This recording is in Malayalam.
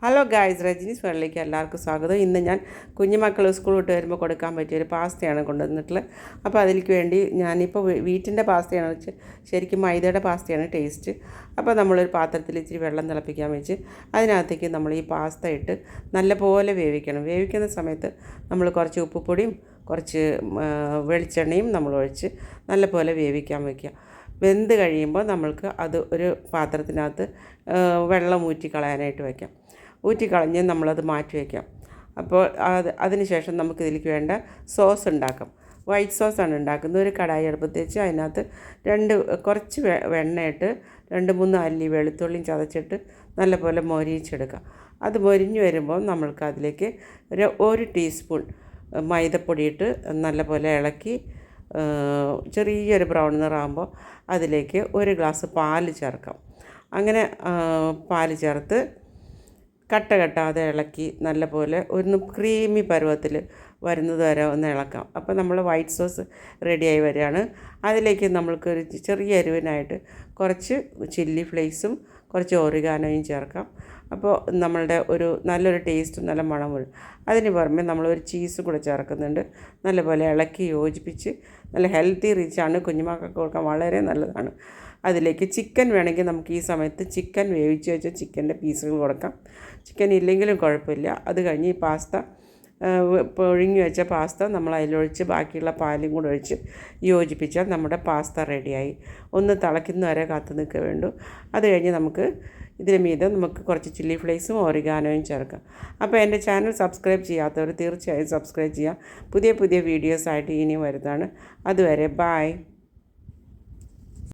ഹലോ ഗായ്സ്, രജനീസ് വേളിലേക്ക് എല്ലാവർക്കും സ്വാഗതം. ഇന്ന് ഞാൻ കുഞ്ഞുമക്കൾ സ്കൂൾ വിട്ട് വരുമ്പോൾ കൊടുക്കാൻ പറ്റിയൊരു പാസ്തയാണ് കൊണ്ടുവന്നിട്ടുള്ളത്. അപ്പോൾ അതിലേക്ക് വേണ്ടി ഞാനിപ്പോൾ വീറ്റിൻ്റെ പാസ്തയാണ് വെച്ച്, ശരിക്കും മൈദയുടെ പാസ്തയാണ് ടേസ്റ്റ്. അപ്പോൾ നമ്മളൊരു പാത്രത്തിൽ ഇച്ചിരി വെള്ളം തിളപ്പിക്കാൻ വെച്ച് അതിനകത്തേക്ക് നമ്മൾ ഈ പാസ്ത ഇട്ട് നല്ലപോലെ വേവിക്കണം. വേവിക്കുന്ന സമയത്ത് നമ്മൾ കുറച്ച് ഉപ്പുപൊടിയും കുറച്ച് വെളിച്ചെണ്ണയും നമ്മൾ ഒഴിച്ച് നല്ലപോലെ വേവിക്കാൻ വയ്ക്കുക. വെന്ത് കഴിയുമ്പോൾ നമ്മൾക്ക് അത് ഒരു പാത്രത്തിനകത്ത് വെള്ളം ഊറ്റിക്കളയാനായിട്ട് വയ്ക്കാം. ഊറ്റിക്കളഞ്ഞ് നമ്മളത് മാറ്റി വയ്ക്കാം. അപ്പോൾ അതിന് ശേഷം നമുക്കിതിലേക്ക് വേണ്ട സോസ് ഉണ്ടാക്കാം. വൈറ്റ് സോസാണ് ഉണ്ടാക്കുന്നത്. ഒരു കടായി അടുപ്പത്ത് വെച്ച് അതിനകത്ത് കുറച്ച് എണ്ണയിട്ട് 2-3 അല്ലി വെളുത്തുള്ളിയും ചതച്ചിട്ട് നല്ലപോലെ മൊരിയിച്ചെടുക്കാം. അത് മൊരിഞ്ഞ് വരുമ്പോൾ നമ്മൾക്ക് അതിലേക്ക് ഒരു ടീസ്പൂൺ മൈദപ്പൊടി ഇട്ട് നല്ലപോലെ ഇളക്കി ചെറിയൊരു ബ്രൗൺ നിറാകുമ്പോൾ അതിലേക്ക് 1 ഗ്ലാസ് പാല് ചേർക്കാം. അങ്ങനെ പാല് ചേർത്ത് കട്ട ഇളക്കി നല്ലപോലെ ഒന്ന് ക്രീമി പരുവത്തിൽ വരുന്നത് വരെ ഒന്ന് ഇളക്കാം. അപ്പോൾ നമ്മൾ വൈറ്റ് സോസ് റെഡിയായി വരികയാണ്. അതിലേക്ക് നമ്മൾക്കൊരു ചെറിയ എരിവിനായിട്ട് കുറച്ച് ചില്ലി ഫ്ലേക്സും കുറച്ച് ഒറിഗാനോയും ചേർക്കാം. അപ്പോൾ നമ്മളുടെ നല്ലൊരു ടേസ്റ്റും നല്ല മണം വരും. അതിന് പുറമെ നമ്മളൊരു ചീസ് കൂടെ ചേർക്കുന്നുണ്ട്. നല്ലപോലെ ഇളക്കി യോജിപ്പിച്ച് നല്ല ഹെൽത്തി റിച്ചാണ്, കുഞ്ഞുമക്കൾക്ക് കൊടുക്കാൻ വളരെ നല്ലതാണ്. അതിലേക്ക് ചിക്കൻ വേണമെങ്കിൽ നമുക്ക് ഈ സമയത്ത് ചിക്കൻ വേവിച്ച് വെച്ച ചിക്കൻ്റെ പീസുകൾ കൊടുക്കാം. ചിക്കൻ ഇല്ലെങ്കിലും കുഴപ്പമില്ല. അത് കഴിഞ്ഞ് ഈ പാസ്ത ഒഴുങ്ങി വെച്ച പാസ്ത നമ്മൾ അതിലൊഴിച്ച് ബാക്കിയുള്ള പാലും കൂടെ ഒഴിച്ച് യോജിപ്പിച്ചാൽ നമ്മുടെ പാസ്ത റെഡിയായി. ഒന്ന് തിളയ്ക്കുന്ന വരെ കാത്തു നിൽക്കുക വേണ്ടു. അത് കഴിഞ്ഞ് നമുക്ക് ഇതിന് മീതെ നമുക്ക് കുറച്ച് ചില്ലി ഫ്ലേക്സും ഒറിഗാനോയും ചേർക്കാം. അപ്പോൾ എൻ്റെ ചാനൽ സബ്സ്ക്രൈബ് ചെയ്യാത്തവർ തീർച്ചയായും സബ്സ്ക്രൈബ് ചെയ്യുക. പുതിയ വീഡിയോസായിട്ട് ഇനിയും വരുന്നതാണ്. അതുവരെ ബായ്.